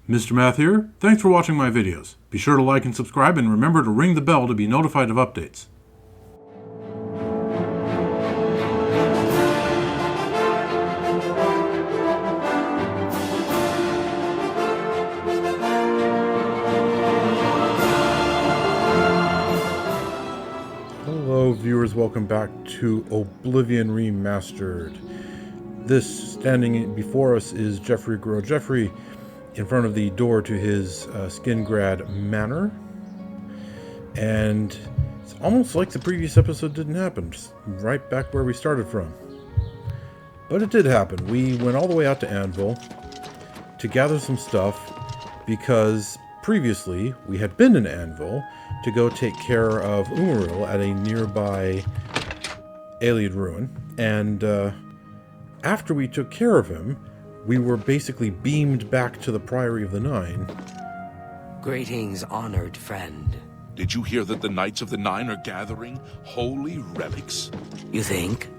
Mr. Math here. Thanks for watching my videos. Be sure to like and subscribe and remember to ring the bell to be notified of updates. Hello viewers, welcome back to Oblivion Remastered. This standing before us is Jeffrey Grow Jeffrey in front of the door to his Skingrad Manor. And it's almost like the previous episode didn't happen, just right back where we started from. But it did happen. We went all the way out to Anvil to gather some stuff because previously we had been in Anvil to go take care of Umaril at a nearby Ayleid ruin. And after we took care of him, we were basically beamed back to the Priory of the Nine. Greetings, honored friend. Did you hear that the Knights of the Nine are gathering holy relics? You think?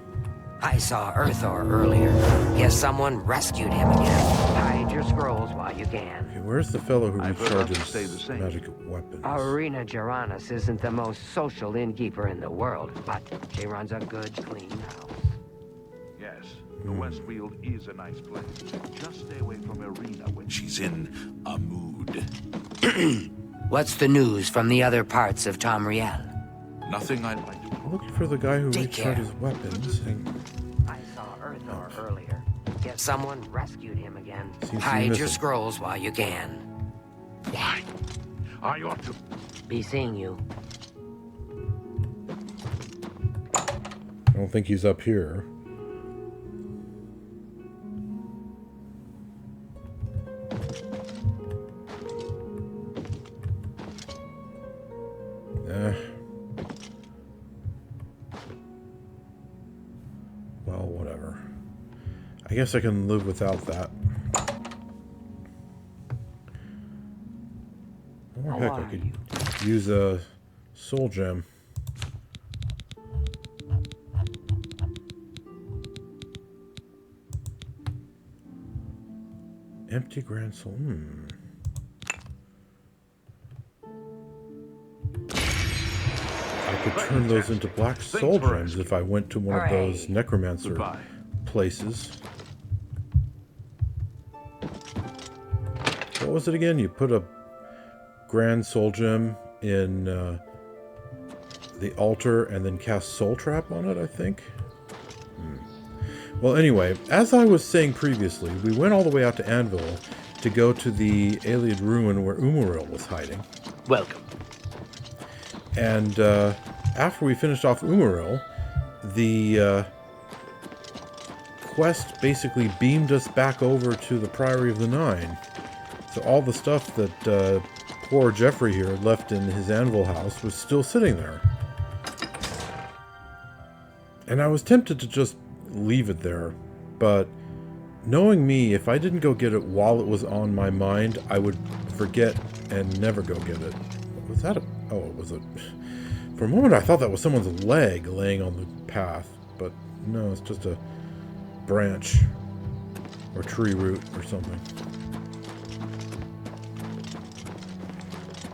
I saw Earthor earlier. Guess someone rescued him again. Hide your scrolls while you can. Okay, where's the fellow who recharges magic weapons? Arena Geranus isn't the most social innkeeper in the world, but she runs a good, clean house. Yes, the Westfield is a nice place. Just stay away from Arena when she's in a mood. What's the news from the other parts of Tamriel? Nothing I'd like to... I'm looking for the guy who Take care. recharges weapons. I saw Earthor earlier. Guess someone rescued him again. Seems to be Hide your missing. scrolls while you can. Why? I ought to... Be seeing you. I don't think he's up here. Well, whatever. I guess I can live without that. Or heck, I could use a soul gem. Empty grand soul. I could turn those into black soul gems if I went to one of those necromancer places. What was it again? You put a grand soul gem in the altar and then cast soul trap on it, I think. Well, anyway, as I was saying previously, we went all the way out to Anvil to go to the Ayleid ruin where Umaril was hiding. Welcome. And after we finished off Umaril, the quest basically beamed us back over to the Priory of the Nine. So all the stuff that poor Jeffrey here left in his Anvil house was still sitting there. And I was tempted to just leave it there, but knowing me, if I didn't go get it while it was on my mind, I would forget and never go get it. Was that a... oh, it was a... For a moment I thought that was someone's leg laying on the path, but no, it's just a branch or tree root or something.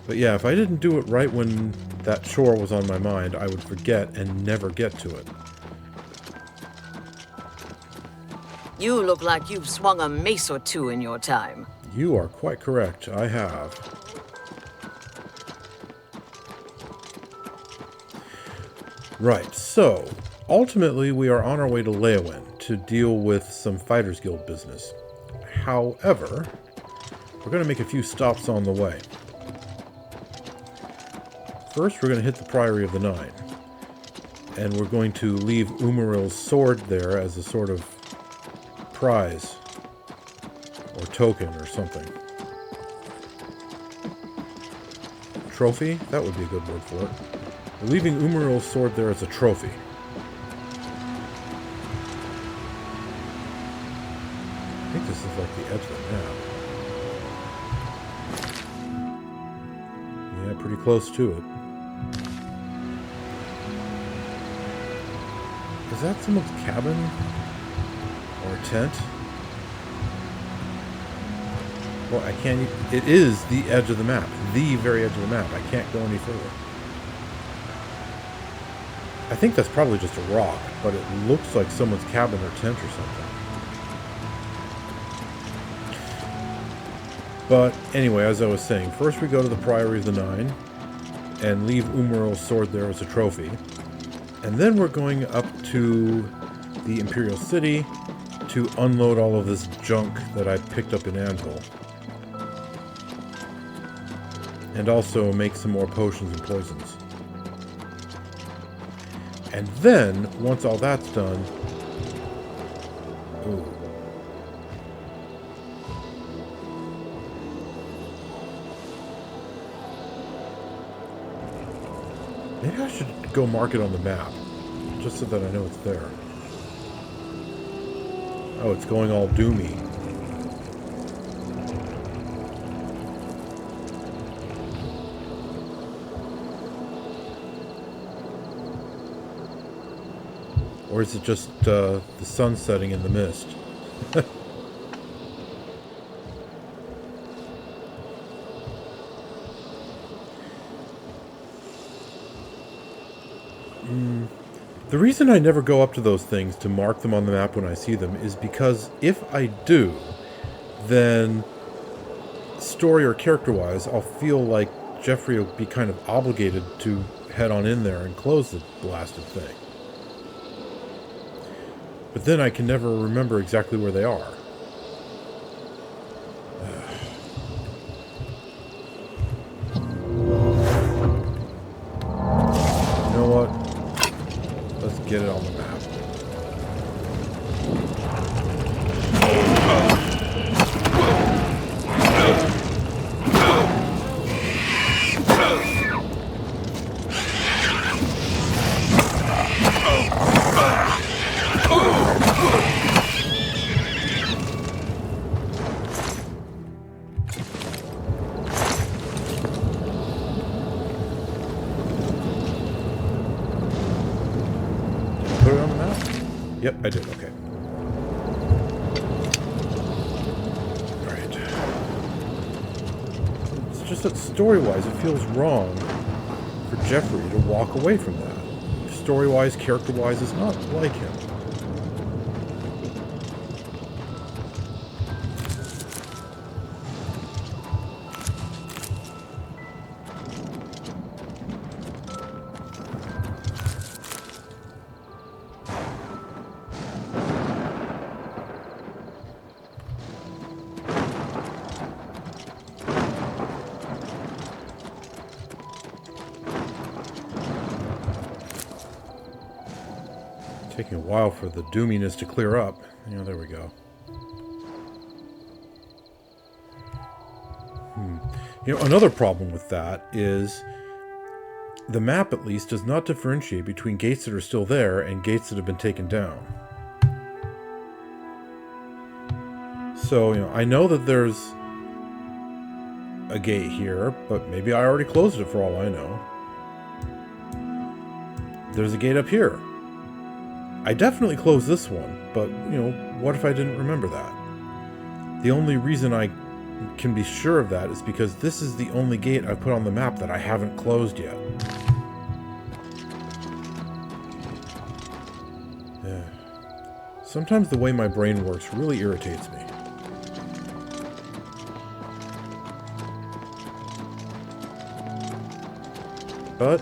But yeah, if I didn't do it right when that chore was on my mind, I would forget and never get to it. You look like you've swung a mace or two in your time. You are quite correct. I have. Right, so ultimately we are on our way to Leyawen to deal with some Fighters Guild business. However, we're going to make a few stops on the way. First, we're going to hit the Priory of the Nine. And we're going to leave Umaril's sword there as a sort of prize or token or something. Trophy? That would be a good word for it. We're leaving Umaril's sword there as a trophy. I think this is like the edge of the map. Yeah, pretty close to it. Is that someone's cabin? Or a tent? Well, I can't... It is the edge of the map. The very edge of the map. I can't go any further. I think that's probably just a rock, but it looks like someone's cabin or tent or something. But anyway, as I was saying, first we go to the Priory of the Nine and leave Umarill's sword there as a trophy. And then we're going up to the Imperial City to unload all of this junk that I picked up in Anvil. And also make some more potions and poisons. And then, once all that's done... Ooh. Maybe I should go mark it on the map, just so that I know it's there. Oh, it's going all doomy. Or is it just the sun setting in the mist? The reason I never go up to those things to mark them on the map when I see them is because if I do, then story or character-wise, I'll feel like Jeffrey will be kind of obligated to head on in there and close the blasted thing. But then I can never remember exactly where they are. You know what? Let's get it on the map. Put it on the map? Yep, I did. Okay. Alright. It's just that story-wise, it feels wrong for Jeffrey to walk away from that. Story-wise, character-wise, it's not like him. Taking a while for the doominess to clear up. You know, there we go. You know, another problem with that is the map, at least, does not differentiate between gates that are still there and gates that have been taken down. So, you know, I know that there's a gate here, but maybe I already closed it for all I know. There's a gate up here. I definitely closed this one, but, you know, what if I didn't remember that? The only reason I can be sure of that is because this is the only gate I put on the map that I haven't closed yet. Yeah. Sometimes the way my brain works really irritates me. But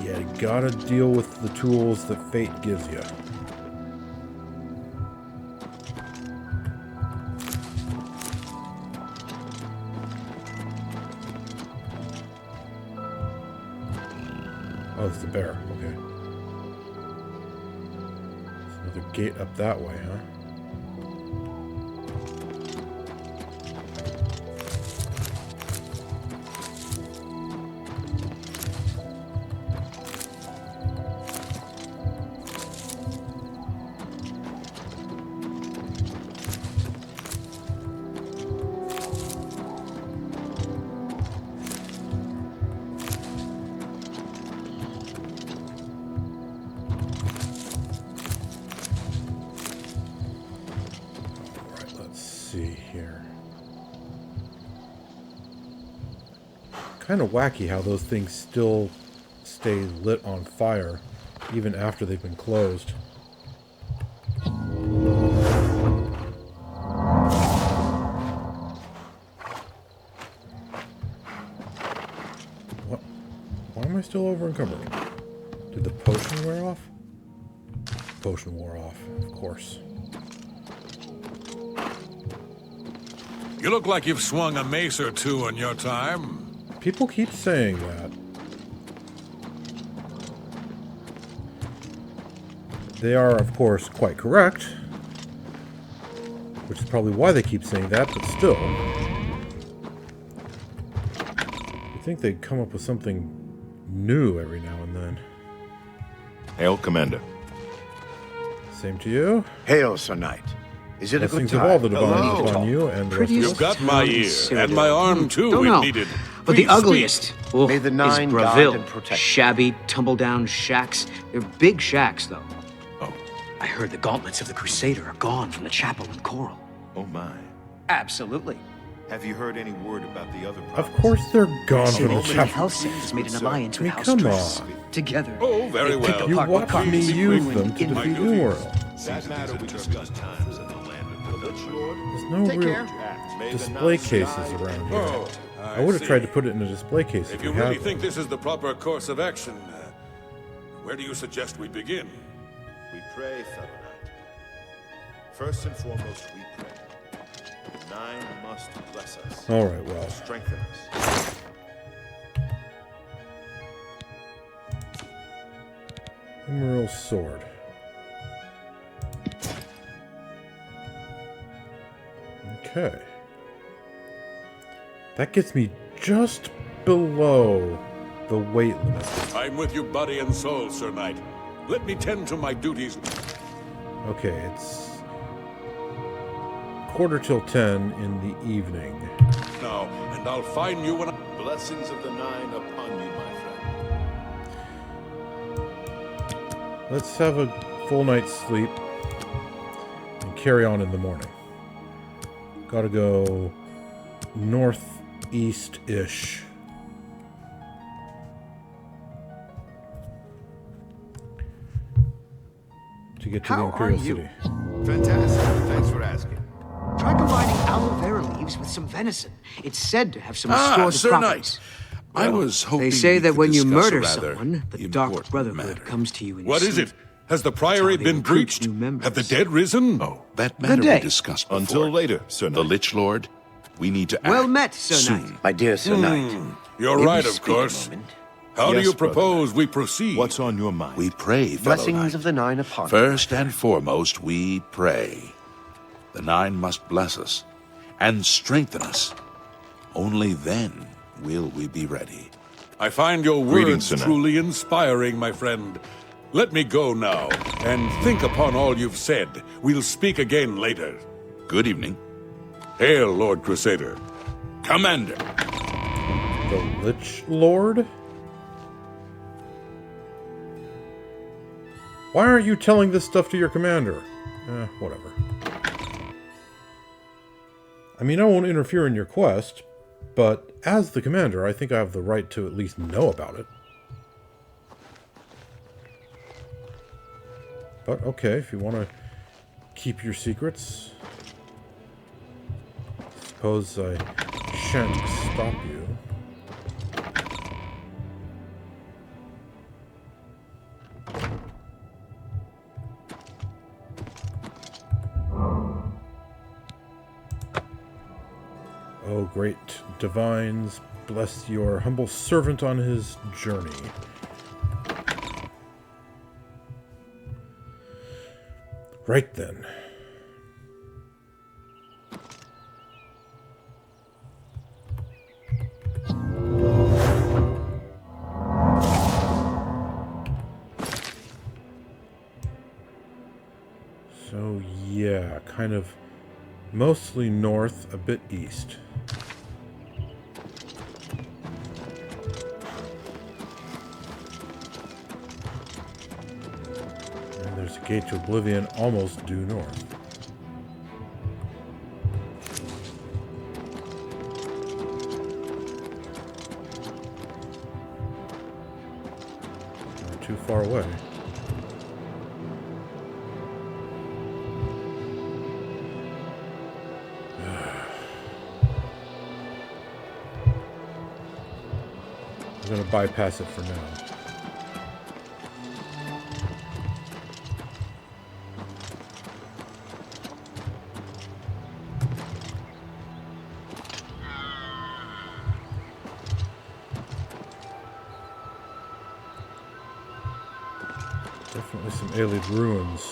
you gotta deal with the tools that fate gives you. Oh, it's the bear. Okay. There's another gate up that way, huh? Kind of wacky how those things still stay lit on fire even after they've been closed. What? Why am I still over encumbered? Did the potion wear off? Potion wore off, of course. You look like you've swung a mace or two in your time. People keep saying that. They are, of course, quite correct. Which is probably why they keep saying that, but still. You'd think they'd come up with something new every now and then. Hail, Commander. Same to you. Hail, Sir Knight. Is it a good Blessings of time? all the divines Hello. upon you and the rest of Prettiest us. You've got my ear, Cyrodiil. and my arm too, Don't if know. needed. But the Please speak. ugliest May the is Nine guard Bravil. and protect you. Shabby, tumble-down shacks. They're big shacks, though. Oh. I heard the gauntlets of the Crusader are gone from the chapel in Coral. Oh, my. Absolutely. Have you heard any word about the other Of course they're gone Say from the that chapel. Helsing has made an alliance with I mean, House come Strix. on. Together. Oh, very they pick well. You apart what watched me cards use ruin them to in- defeat duties. Umworld. That matter we discussed times in the land of the Lich Lord. There's no real display cases around here. Oh, I would have tried to put it in a display case If if you we really had think one. this is the proper course of action, where do you suggest we begin? We pray, fellow knight. First and foremost, we pray. The Nine must bless us. All right, well. Strengthen us. Emerald sword. Okay. That gets me just below the weight limit. I'm with you body and soul, Sir Knight. Let me tend to my duties. Okay, it's 10:15 in the evening. Now, and I'll find you when I... Blessings of the Nine upon you, my friend. Let's have a full night's sleep and carry on in the morning. Gotta go northeast-ish. To get to How the are Imperial you? City. Fantastic. Thanks for asking. Try combining aloe vera leaves with some venison. It's said to have some restorative Sir properties. Knight. I was hoping They say we that could when you discuss a murder rather someone, the Dark important Brotherhood matter. comes to you in What your is sleep. it? Has the priory That's how they been recruit breached? new members. Have the dead risen? Oh, that matter day. we discussed before. Until later, Sir Knight. The Lich Lord. We need to Well act met, Sir soon. Knight. My dear Sir Knight. You're may we right, of speak a course. moment? How do Yes, you brother propose we proceed? What's on your mind? We pray, fellow Blessings knight. of the Nine upon you. First and foremost, we pray. The Nine must bless us and strengthen us. Only then will we be ready. I find your Greetings, words Sir Knight. truly inspiring, my friend. Let me go now, and think upon all you've said. We'll speak again later. Good evening. Hail, Lord Crusader. Commander. The Lich Lord? Why aren't you telling this stuff to your commander? Whatever. I mean, I won't interfere in your quest, but as the commander, I think I have the right to at least know about it. But okay, if you want to keep your secrets, suppose I shan't stop you. O great divines, bless your humble servant on his journey. Right then. So yeah, kind of mostly north, a bit east. And there's a gate to Oblivion almost due north. too far away. I'm going to bypass it for now. Definitely some Aelid ruins.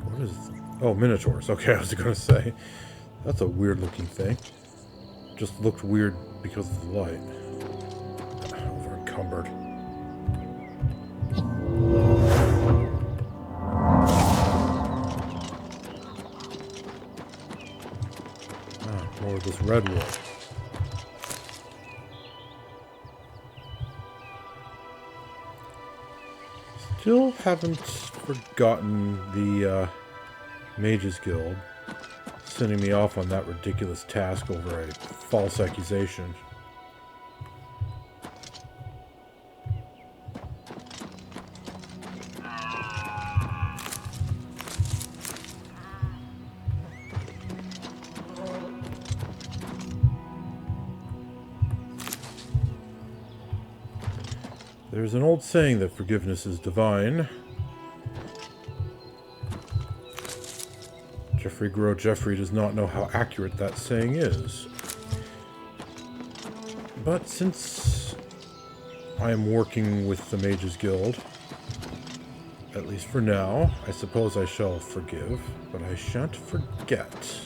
What is... Oh, Minotaurs. Okay, I was going to say. That's a weird looking thing. Just looked weird because of the light. Over encumbered. More of this red wool. Still haven't forgotten the Mages Guild sending me off on that ridiculous task over a false accusation. There's an old saying that forgiveness is divine. Jeffrey Grow Jeffrey does not know how accurate that saying is. But since I am working with the Mages Guild, at least for now, I suppose I shall forgive, but I shan't forget.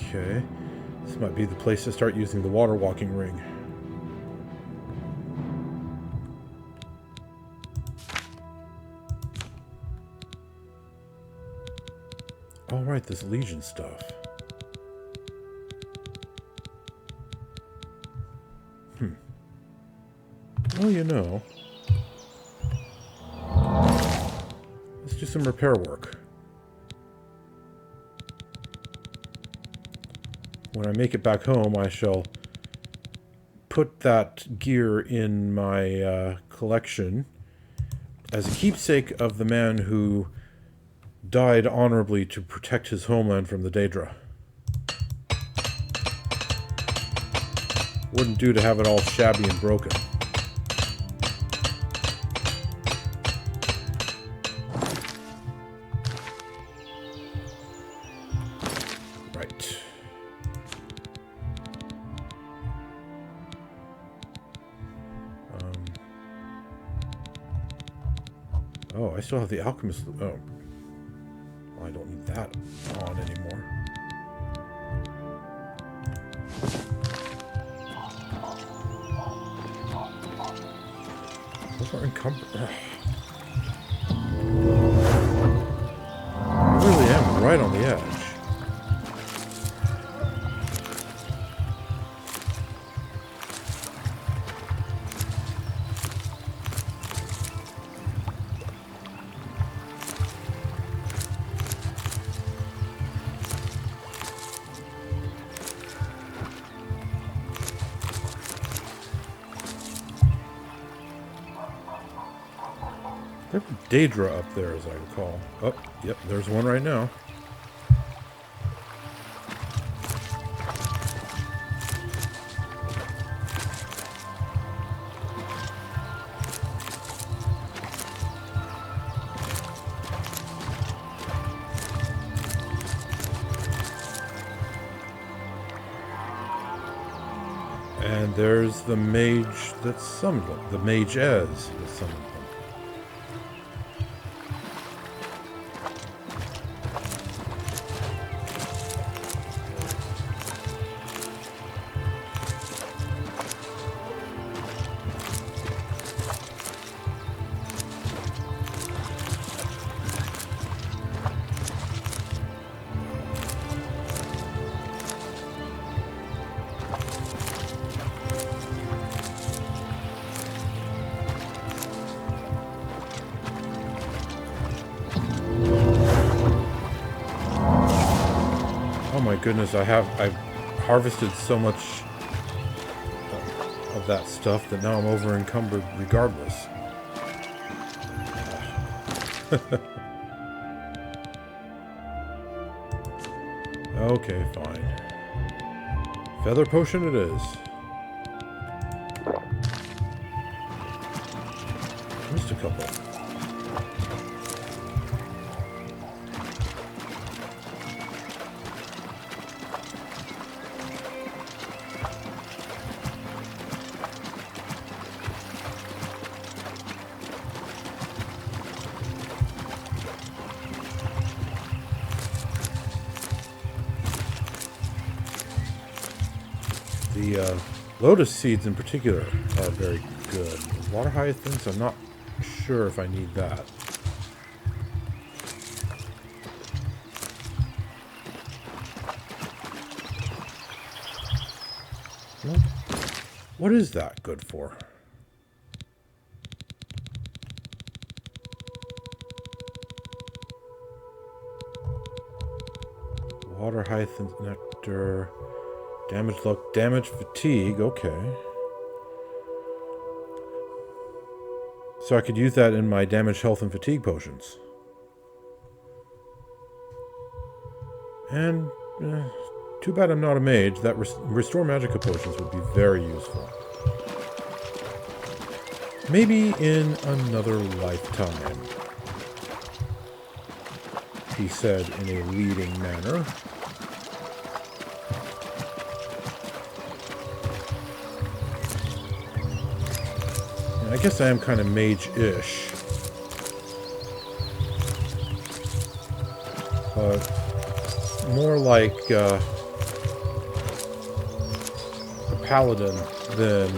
Okay, this might be the place to start using the water walking ring. All right, this Legion stuff. Well, you know, let's do some repair work. When I make it back home, I shall put that gear in my collection as a keepsake of the man who died honorably to protect his homeland from the Daedra. Wouldn't do to have it all shabby and broken. Right. Oh, I still have the alchemist. Oh. Well, I don't need that on anymore. Those are encumbered. I really am right on the edge. There were Daedra up there, as I recall. Oh, yep, there's one right now. And there's the mage that summoned them. The mage as that summoned them. Oh my goodness, I've harvested so much of that stuff that now I'm over encumbered regardless. Okay, fine. Feather potion it is. Missed a couple. The lotus seeds in particular are very good. Water hyacinths, I'm not sure if I need that. What is that good for? Water hyacinth nectar. Damage luck, damage fatigue, okay. So I could use that in my damage, health, and fatigue potions. And, too bad I'm not a mage. That restore magicka potions would be very useful. Maybe in another lifetime, he said in a leading manner. I guess I am kind of mage-ish. But more like a paladin than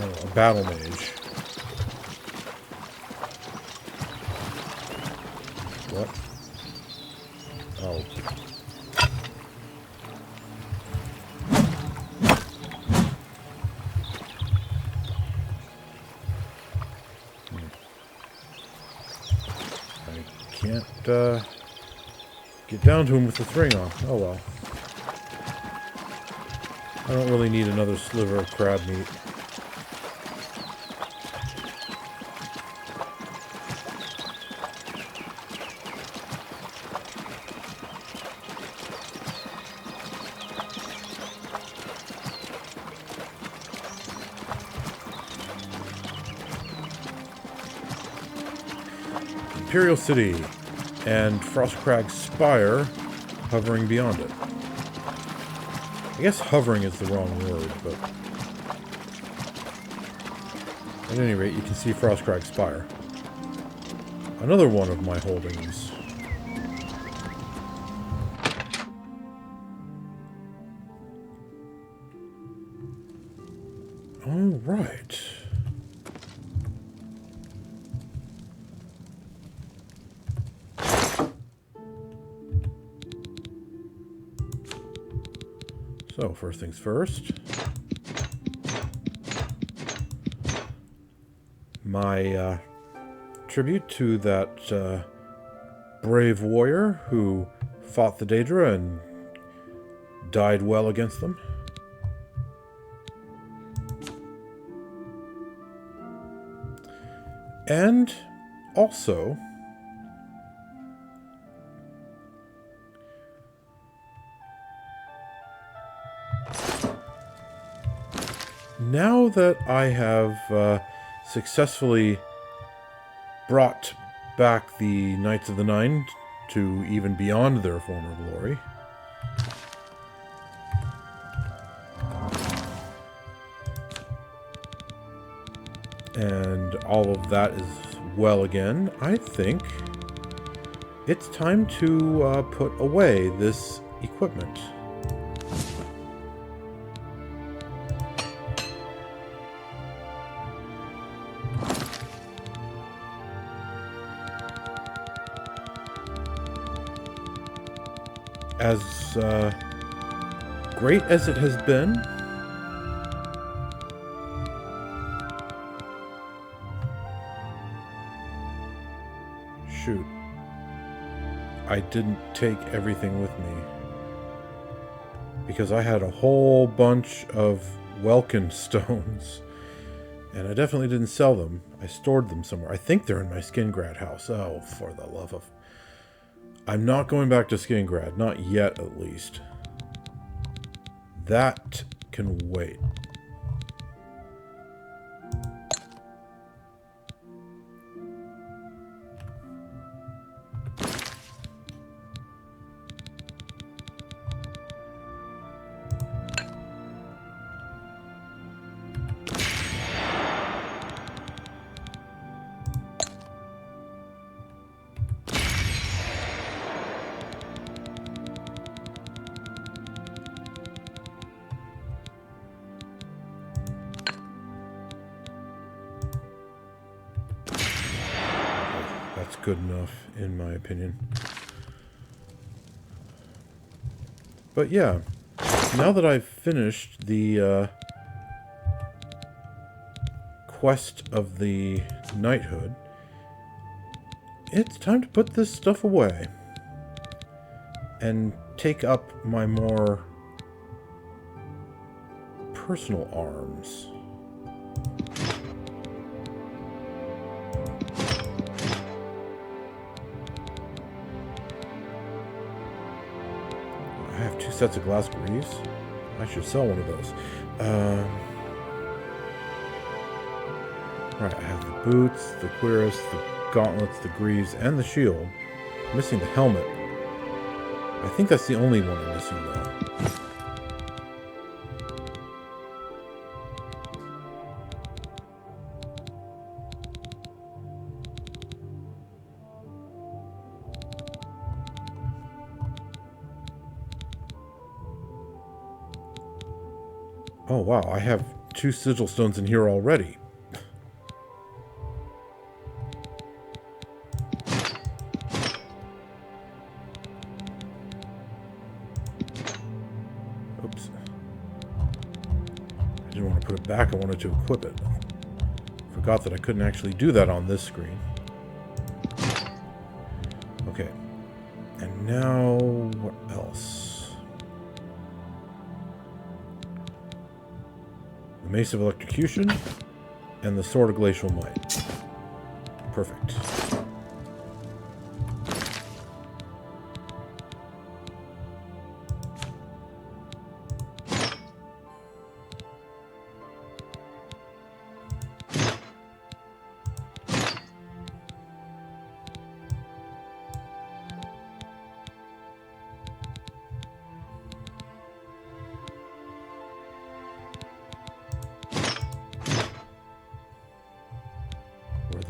a battle mage. What? Oh. Can't get down to him with the string on. Oh well. I don't really need another sliver of crab meat. Imperial City and Frostcrag Spire hovering beyond it. I guess hovering is the wrong word, but at any rate, you can see Frostcrag Spire. Another one of my holdings. All right. So, first things first. My tribute to that brave warrior who fought the Daedra and died well against them. And also, now that I have successfully brought back the Knights of the Nine to even beyond their former glory, and all of that is well again, I think it's time to put away this equipment. As great as it has been, shoot, I didn't take everything with me because I had a whole bunch of Welkin stones, and I definitely didn't sell them. I stored them somewhere. I think they're in my Skingrad house. Oh, for the love of... I'm not going back to Skingrad. Not yet, at least. That can wait. That's good enough, in my opinion. But yeah, now that I've finished the quest of the knighthood, it's time to put this stuff away and take up my more personal arms. I have 2 sets of glass greaves. I should sell one of those. Right, I have the boots, the cuirass, the gauntlets, the greaves, and the shield. I'm missing the helmet. I think that's the only one I'm missing, though. Oh wow, I have 2 sigil stones in here already. Oops. I didn't want to put it back, I wanted to equip it. Forgot that I couldn't actually do that on this screen. Okay. And now, what else? The Mace of Electrocution, and the Sword of Glacial Might. Perfect.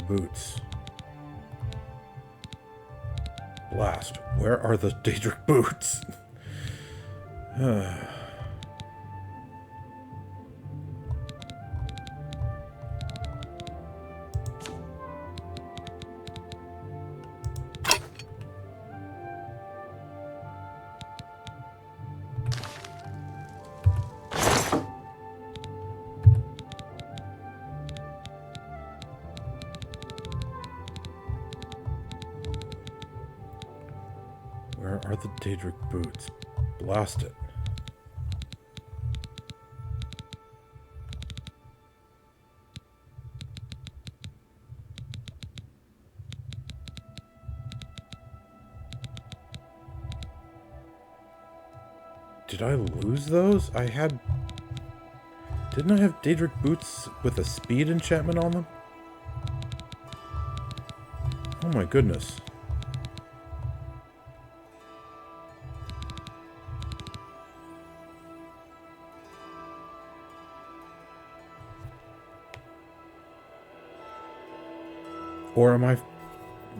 Boots. Blast. Where are the Daedric boots? Where are the Daedric boots? Blast it. Did I lose those? I had... Didn't I have Daedric boots with a speed enchantment on them? Oh my goodness. Or am I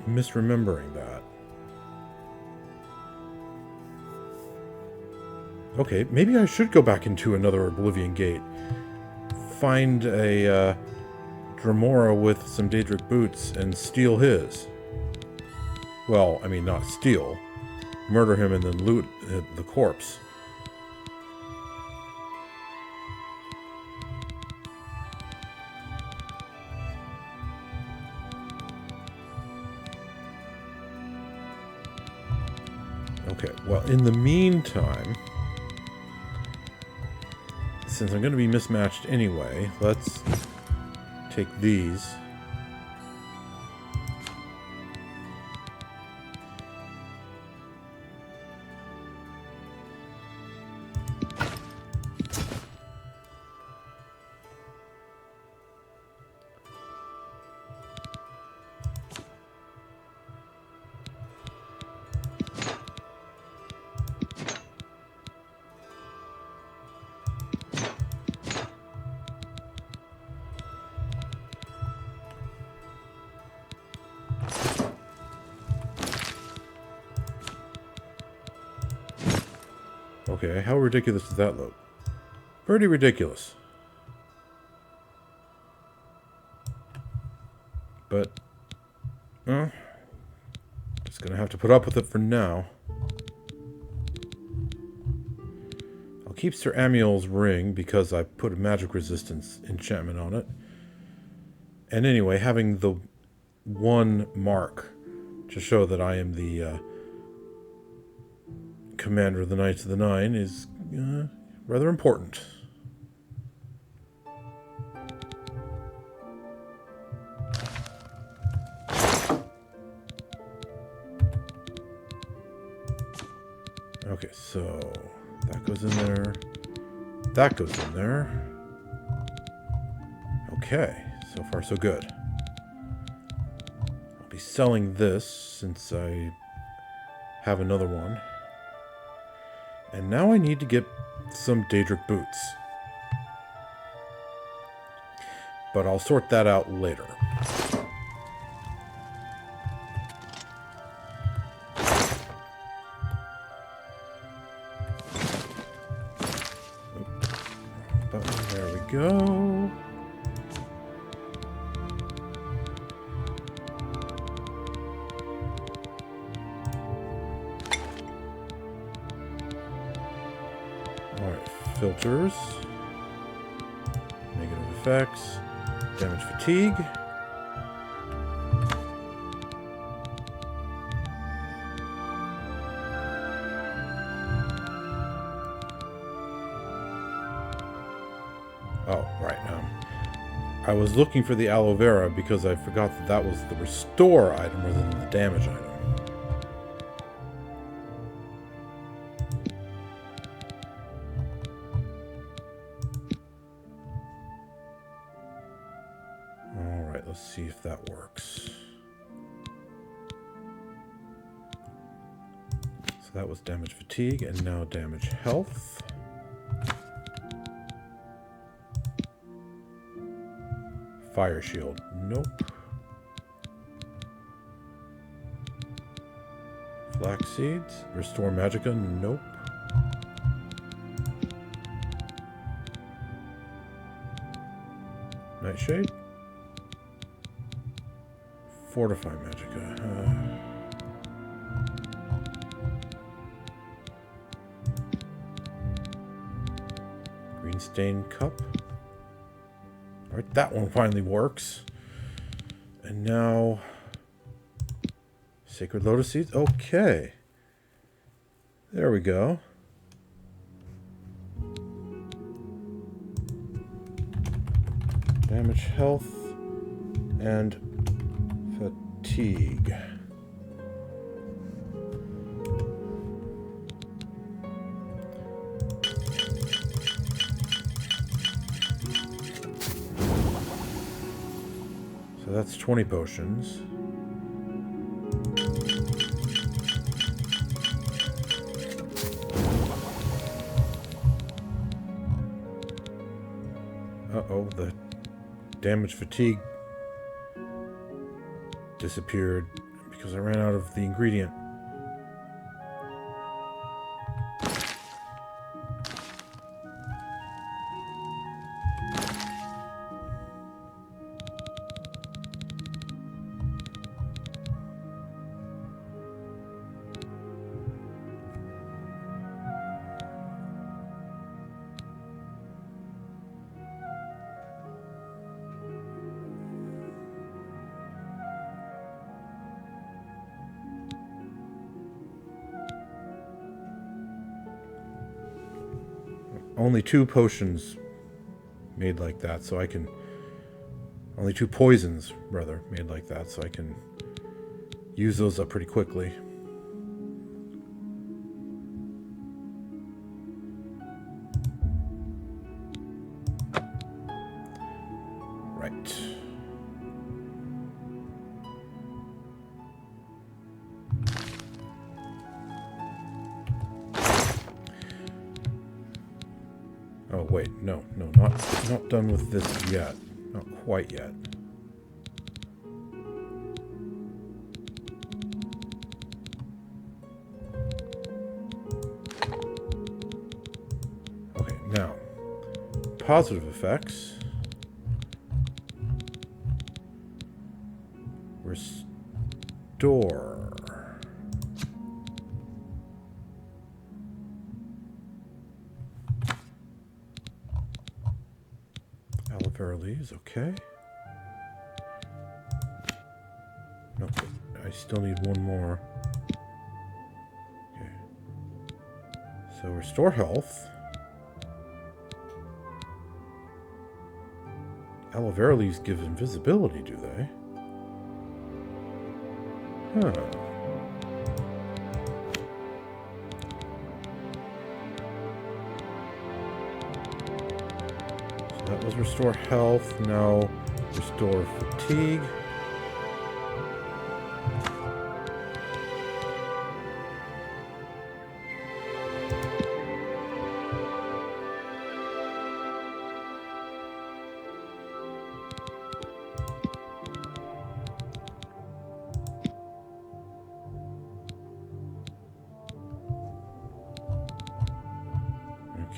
misremembering that? Okay, maybe I should go back into another Oblivion Gate. Find a Dremora with some Daedric boots and steal his. Well, I mean, not steal. Murder him and then loot the corpse. Okay, well, in the meantime, since I'm going to be mismatched anyway, let's take these. Okay, how ridiculous does that look? Pretty ridiculous. But, well, just gonna have to put up with it for now. I'll keep Sir Amiel's ring because I put a magic resistance enchantment on it. And anyway, having the one mark to show that I am the commander of the Knights of the Nine is rather important. Okay, so that goes in there. That goes in there. Okay, so far so good. I'll be selling this since I have another one. And now I need to get some Daedric boots. But I'll sort that out later. Button, there we go. Filters, negative effects, damage fatigue. Oh, right. I was looking for the aloe vera because I forgot that that was the restore item rather than the damage item. Let's see if that works. So that was damage fatigue, and now damage health. Fire shield, nope. Flax seeds, restore magicka, nope. Nightshade. Fortify magicka. Green stain cup. Alright, that one finally works. And now sacred lotus seeds. Okay. There we go. Damage health and fatigue. So that's 20 potions. Uh-oh, the damage fatigue disappeared because I ran out of the ingredient. Only 2 potions made like that, so I can... Only 2 poisons, rather, made like that, so I can use those up pretty quickly. Right. Oh, wait, no, not done with this yet. Not quite yet. Okay, now, positive effects. Restore. Aloe vera leaves, okay. Nope, I still need one more. Okay. So restore health. Aloe vera leaves give invisibility, do they? Huh. So that was restore health, now restore fatigue.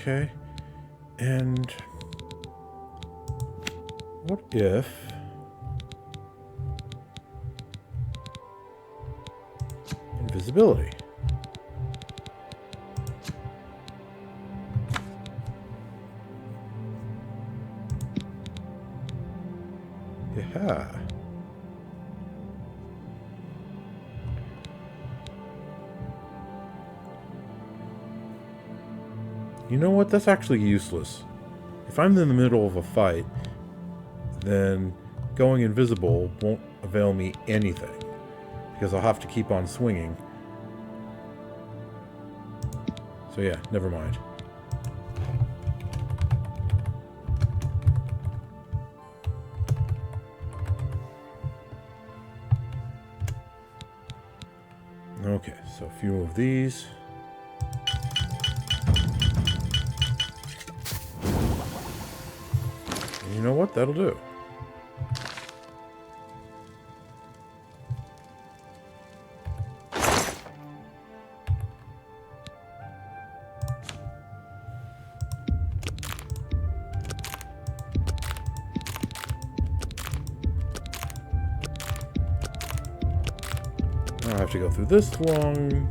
Okay, and what if invisibility? Yeah. You know what? That's actually useless. If I'm in the middle of a fight, then going invisible won't avail me anything, because I'll have to keep on swinging. So yeah, never mind. Okay, so a few of these. You know what? That'll do. Now I have to go through this long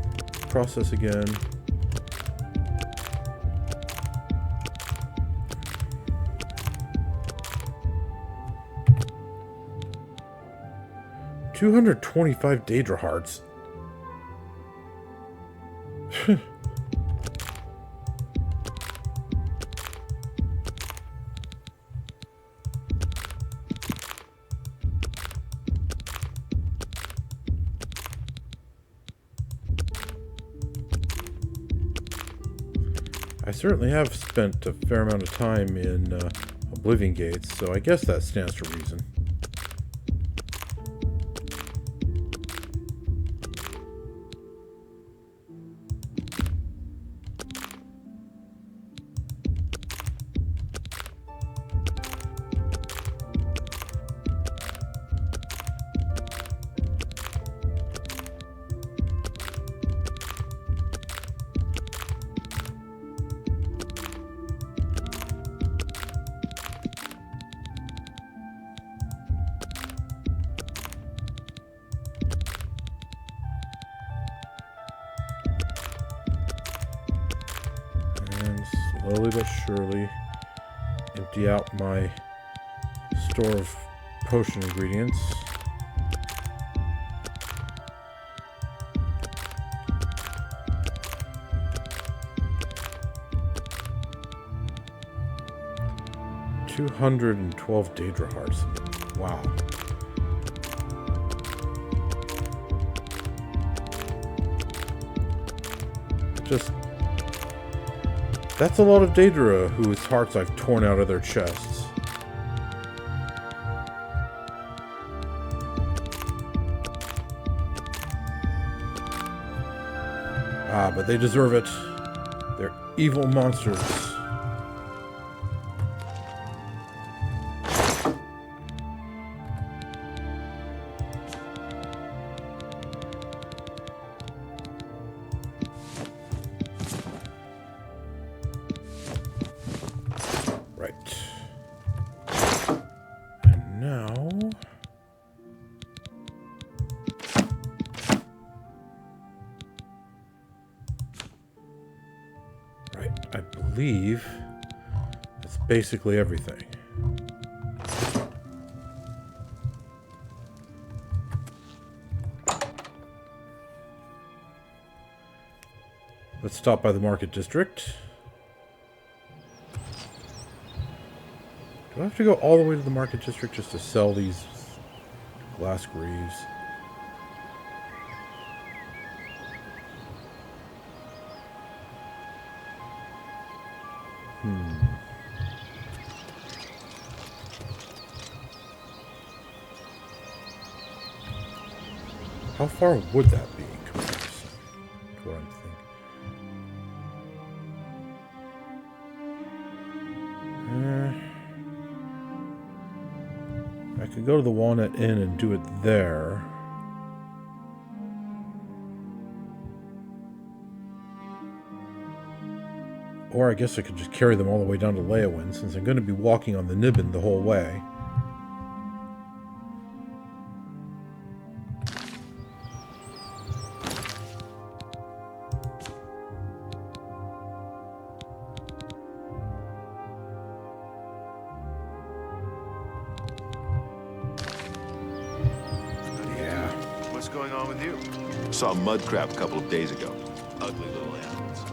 process again. $225 Daedra hearts. I certainly have spent a fair amount of time in Oblivion Gates, so I guess that stands to reason. slowly but surely empty out my store of potion ingredients. $212 Daedra hearts. Wow. Just... that's a lot of Daedra whose hearts I've torn out of their chests. Ah, but they deserve it. They're evil monsters. Right. And now... right, I believe that's basically everything. Let's stop by the market district. Do I have to go all the way to the market district just to sell these glass greaves? How far would that be in comparison to what I'm thinking? I could go to the Walnut Inn and do it there. Or I guess I could just carry them all the way down to Leowin, since I'm going to be walking on the Nibbin the whole way. What's going on with you? Saw a mud crab a couple of days ago. Ugly little animals.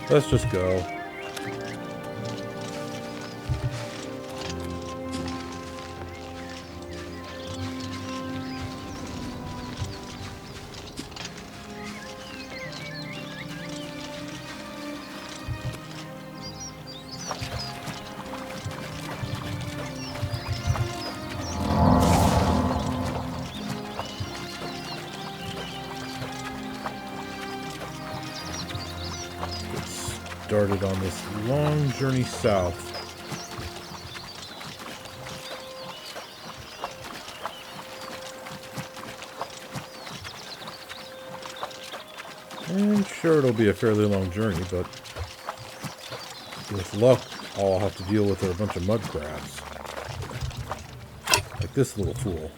Let's just go. Started on this long journey south. And sure, it'll be a fairly long journey, but with luck, all I'll have to deal with are a bunch of mud crabs. Like this little fool.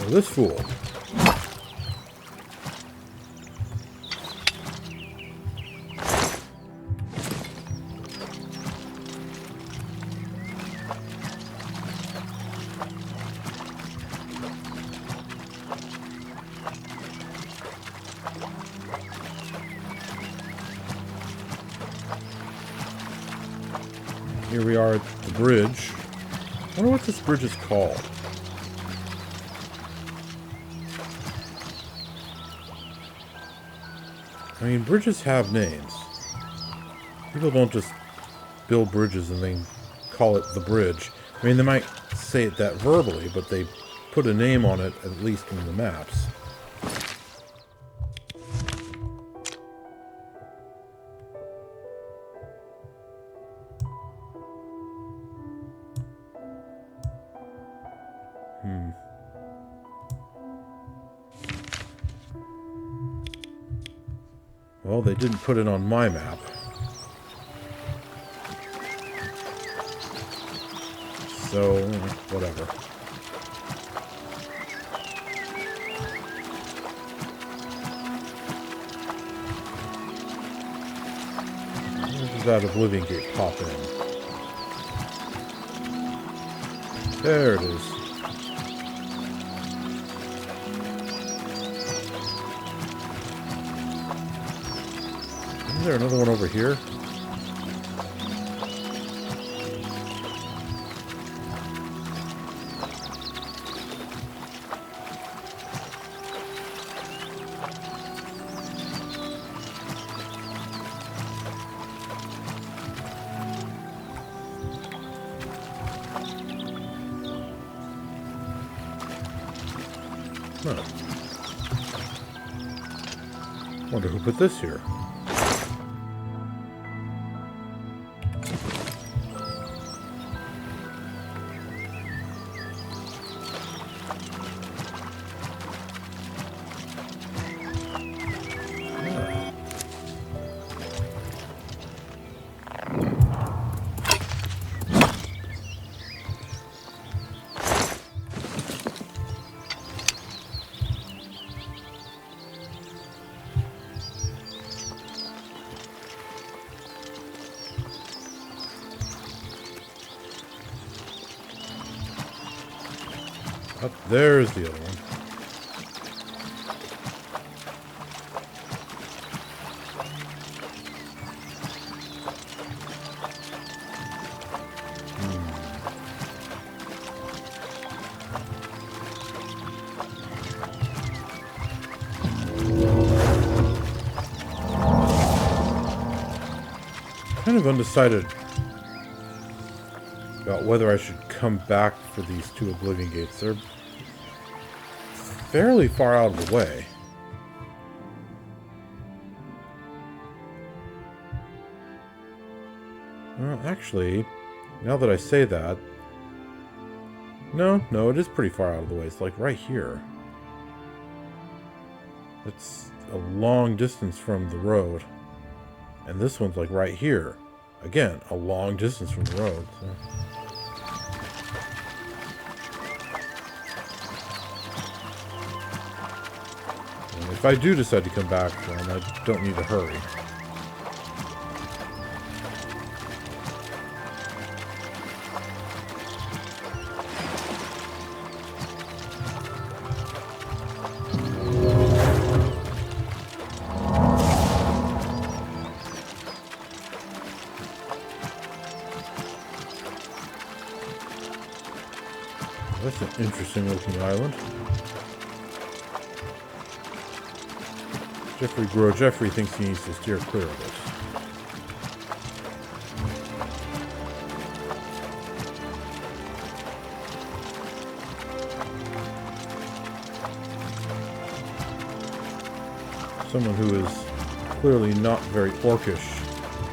This fool. Here we are at the bridge. I wonder what this bridge is called. I mean, bridges have names. People don't just build bridges and then call it the bridge. I mean, they might say it that verbally, but they put a name on it, at least in the maps. Well, they didn't put it on my map. So, whatever. Where does that Oblivion Gate pop in? There it is. Isn't there another one over here? Huh. Wonder who put this here. Up there's the other one. Kind of undecided about whether I should come back for these two Oblivion Gates. They're fairly far out of the way. Well, actually, now that I say that, no, it is pretty far out of the way. It's like right here. It's a long distance from the road. And this one's like right here. Again, a long distance from the road. So. And if I do decide to come back, then I don't need to hurry. That's an interesting looking island. Jeffrey thinks he needs to steer clear of it. Someone who is clearly not very orcish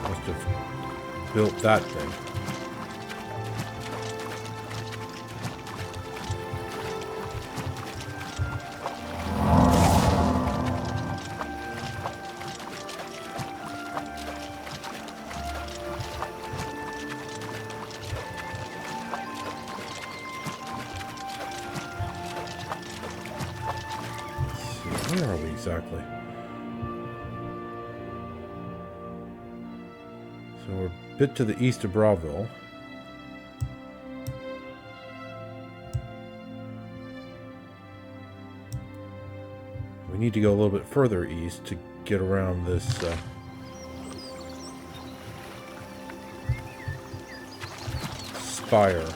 must have built that thing. Where are we exactly? So we're a bit to the east of Bravo. We need to go a little bit further east to get around this spire.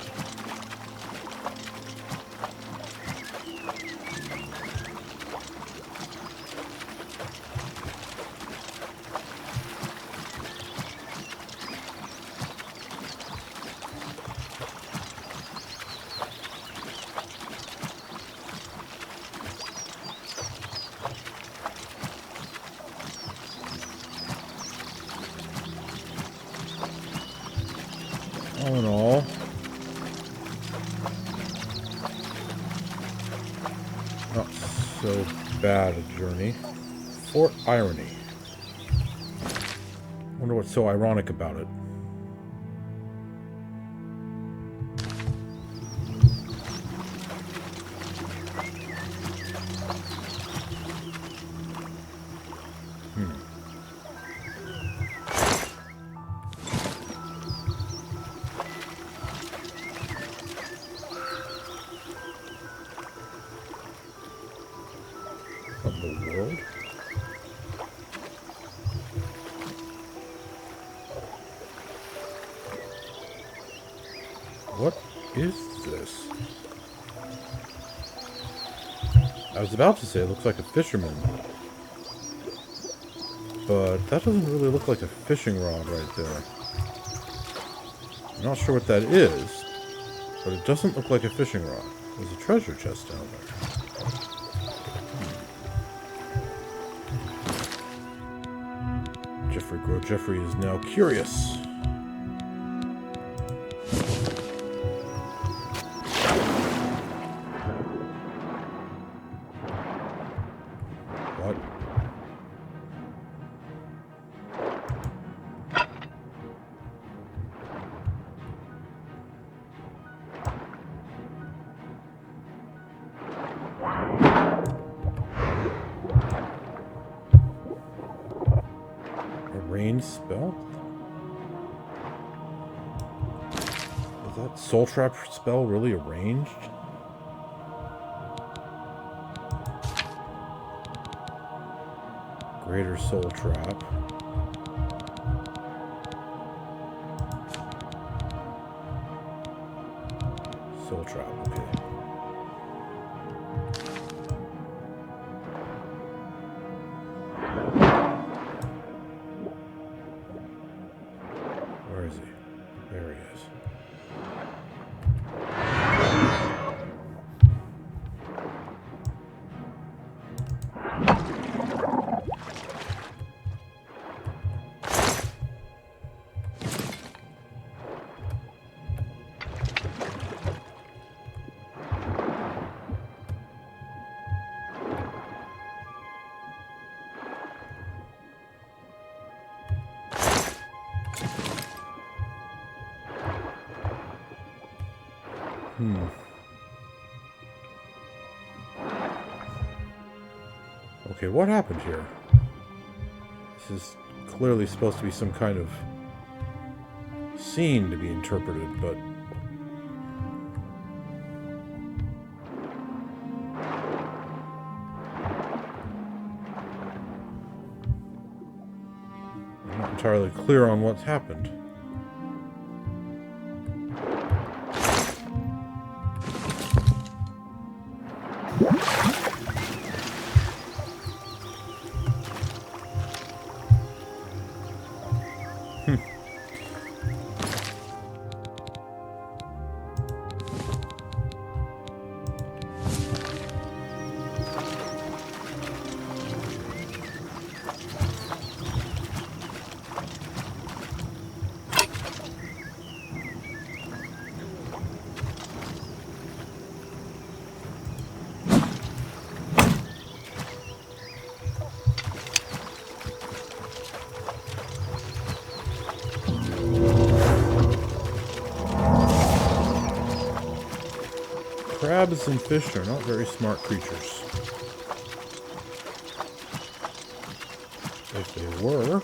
All in all, not so bad a journey. Fort Irony. Wonder what's so ironic about it. Of the world? What is this? I was about to say it looks like a fisherman, but that doesn't really look like a fishing rod right there. I'm not sure what that is, but it doesn't look like a fishing rod. There's a treasure chest down there. Jeffrey is now curious. What? Rain spell? Is that soul trap spell really arranged? Greater soul trap. Soul trap, okay. Where is he? There he is. Okay, what happened here? This is clearly supposed to be some kind of scene to be interpreted, but I'm not entirely clear on what's happened. Crabs and fish are not very smart creatures. If they were,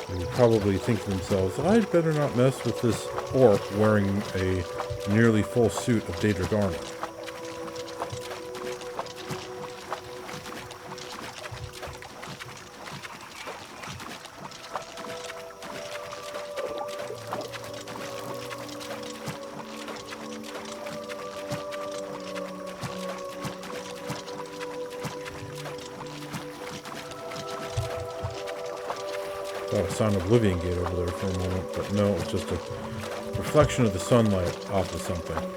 they would probably think to themselves, I'd better not mess with this orc wearing a nearly full suit of Daedric armor. Thought I saw an Oblivion gate over there for a moment, but no, it's just a reflection of the sunlight off of something.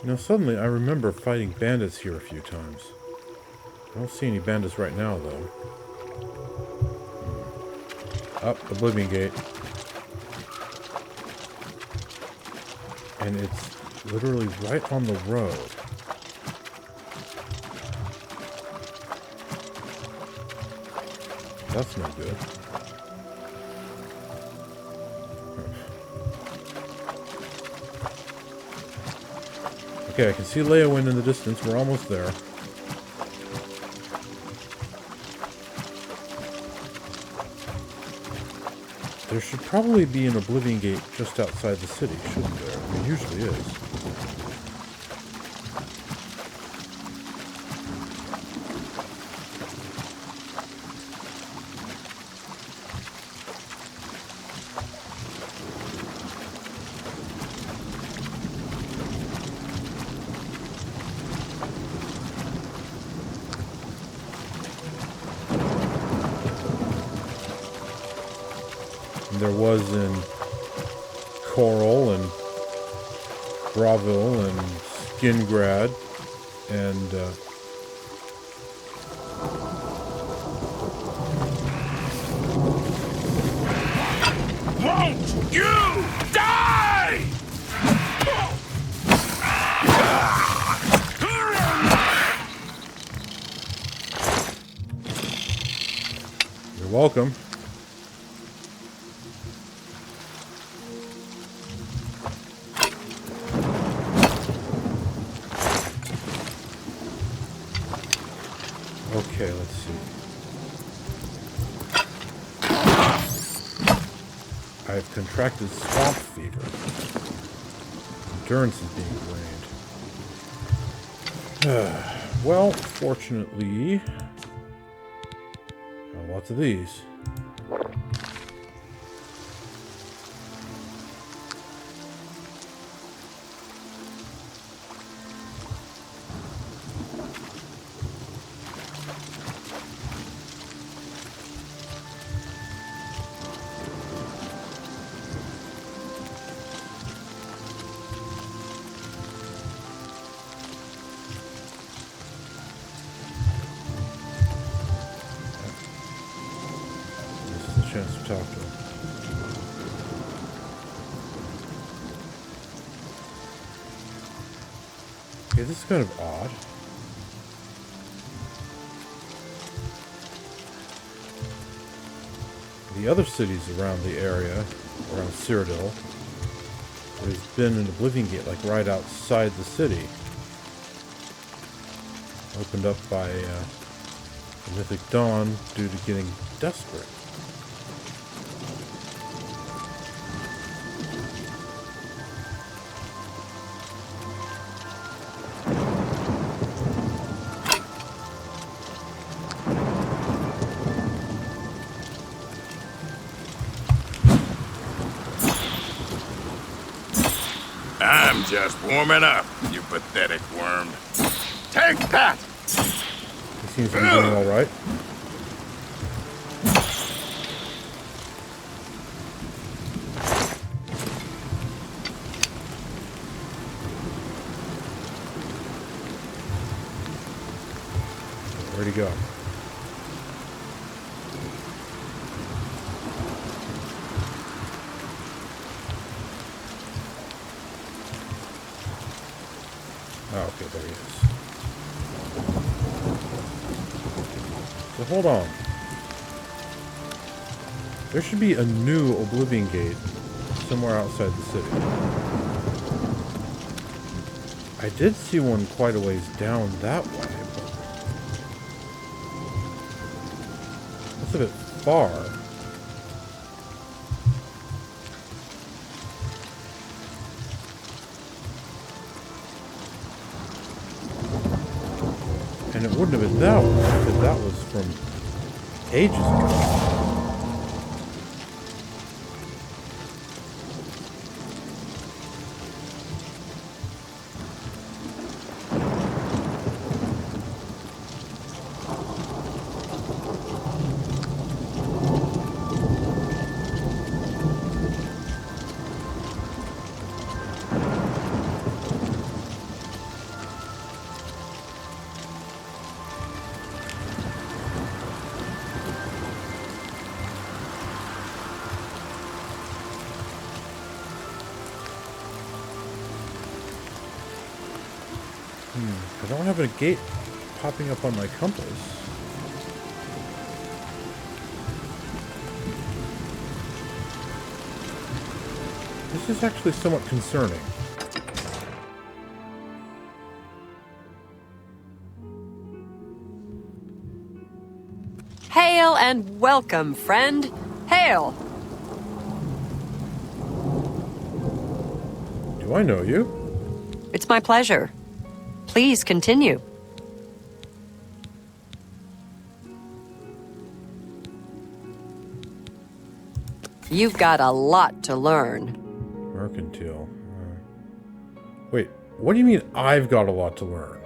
Now suddenly I remember fighting bandits here a few times. I don't see any bandits right now, though. Up, Oblivion Gate. And it's literally right on the road. That's no good. Okay, I can see Leyawind in the distance. We're almost there. There should probably be an Oblivion Gate just outside the city, shouldn't there? I mean, usually is. There was in Coral and Bravil and Skingrad and Won't you die? you're welcome. Okay, let's see. I've contracted swamp fever. Endurance is being drained. Well, fortunately, lots of these. Chance to talk to him. Okay, this is kind of odd. The other cities around the area, around Cyrodiil, there's been an Oblivion Gate, like right outside the city. Opened up by the Mythic Dawn due to getting desperate. I'm just warming up, you pathetic worm. Take that! He seems to be doing all right. Where'd he go? Oh, okay, there he is. So hold on. There should be a new Oblivion Gate somewhere outside the city. I did see one quite a ways down that way, but that's a bit far. And it wouldn't have been that one, because that was from ages ago. don't have a gate popping up on my compass. This is actually somewhat concerning. Hail and welcome, friend. Hail! Do I know you? It's my pleasure. Please continue. You've got a lot to learn. Mercantile. Wait, what do you mean I've got a lot to learn?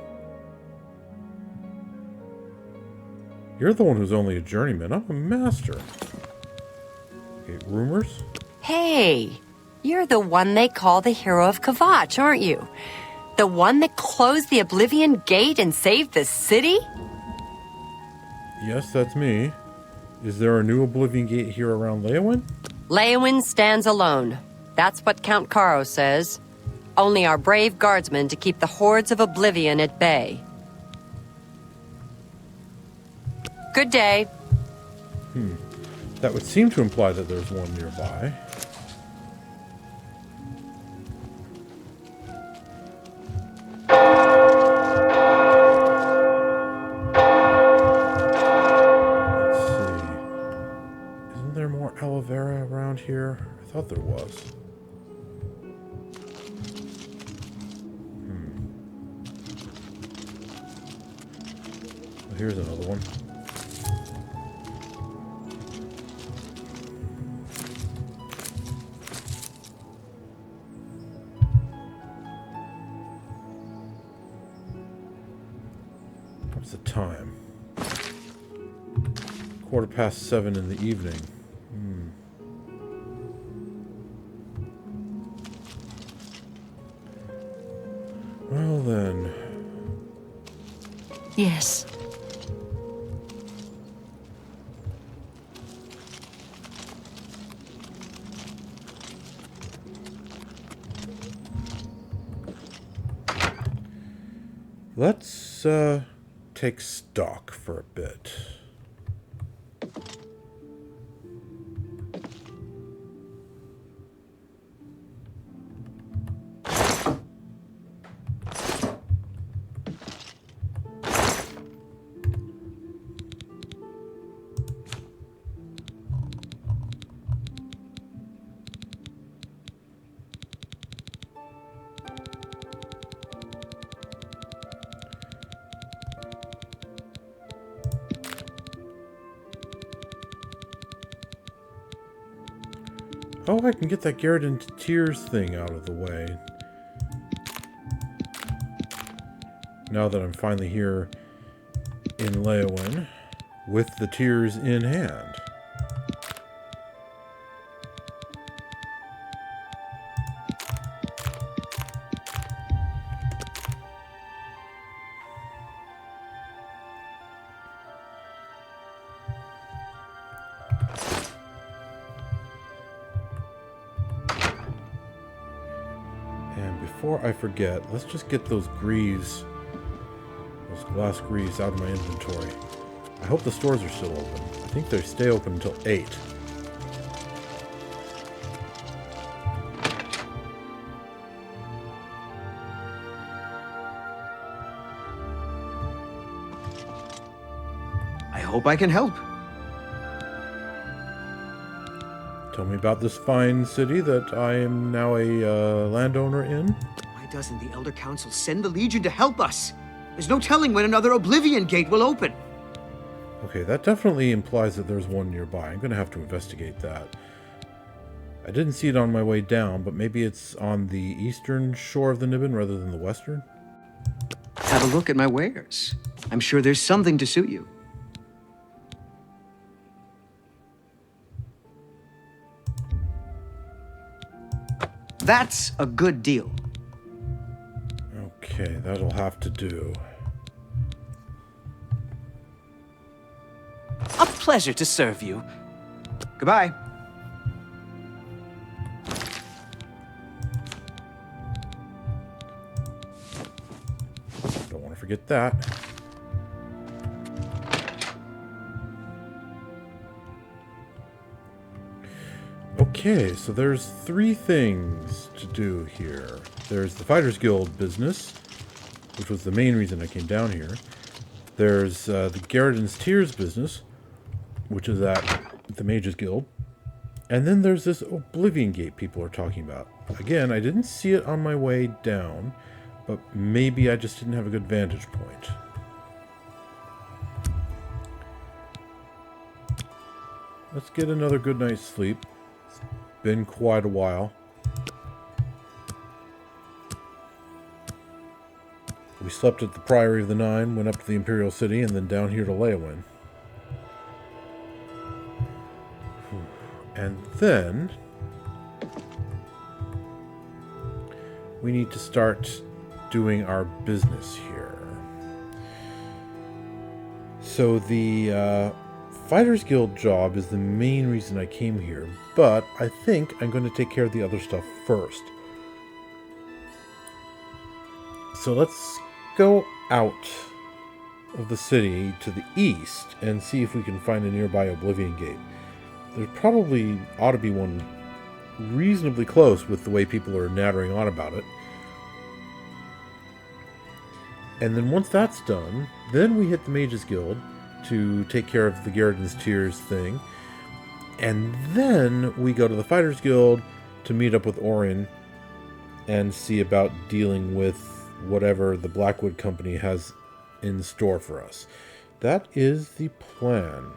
You're the one who's only a journeyman. I'm a master. Okay, rumors? Hey, you're the one they call the hero of Kvatch, aren't you? The one that closed the Oblivion Gate and saved the city? Yes, that's me. Is there a new Oblivion Gate here around Leowyn? Leowyn stands alone. That's what Count Caro says. Only our brave guardsmen to keep the hordes of Oblivion at bay. Good day. That would seem to imply that there's one nearby. Let's see. Isn't there more aloe vera around here? I thought there was. Well, here's another one. What's the time? 7:15 in the evening. Well then. Yes. Let's take stock for a bit. Oh, I can get that Garrett into Tears thing out of the way. Now that I'm finally here in Leowyn with the Tears in hand. Before I forget, let's just get those greaves, those glass greaves out of my inventory. I hope the stores are still open. I think they stay open until 8. I hope I can help. Tell me about this fine city that I am now a landowner in. Why doesn't the Elder Council send the Legion to help us? There's no telling when another Oblivion Gate will open. Okay, that definitely implies that there's one nearby. I'm going to have to investigate that. I didn't see it on my way down, but maybe it's on the eastern shore of the Niben rather than the western? Have a look at my wares. I'm sure there's something to suit you. That's a good deal. Okay, that'll have to do. A pleasure to serve you. Goodbye. Don't want to forget that. Okay, so there's 3 things to do here. There's the Fighters Guild business, which was the main reason I came down here. There's the Garridan's Tears business, which is at the Mages Guild. And then there's this Oblivion Gate people are talking about. Again, I didn't see it on my way down, but maybe I just didn't have a good vantage point. Let's get another good night's sleep. It's been quite a while. We slept at the Priory of the Nine, went up to the Imperial City, and then down here to Leyawen. And then we need to start doing our business here. So the Fighters Guild job is the main reason I came here, but I think I'm going to take care of the other stuff first. So let's go out of the city to the east and see if we can find a nearby Oblivion Gate. There probably ought to be one reasonably close with the way people are nattering on about it. And then once that's done, then we hit the Mages Guild to take care of the Garridan's Tears thing. And then we go to the Fighters Guild to meet up with Orion and see about dealing with whatever the Blackwood Company has in store for us. That is the plan.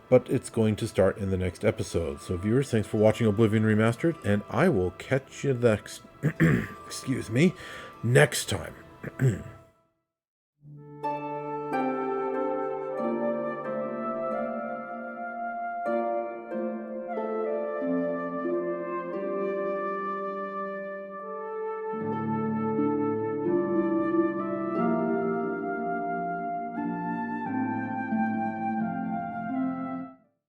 But it's going to start in the next episode. So viewers, thanks for watching Oblivion Remastered, and I will catch you next excuse me, next time.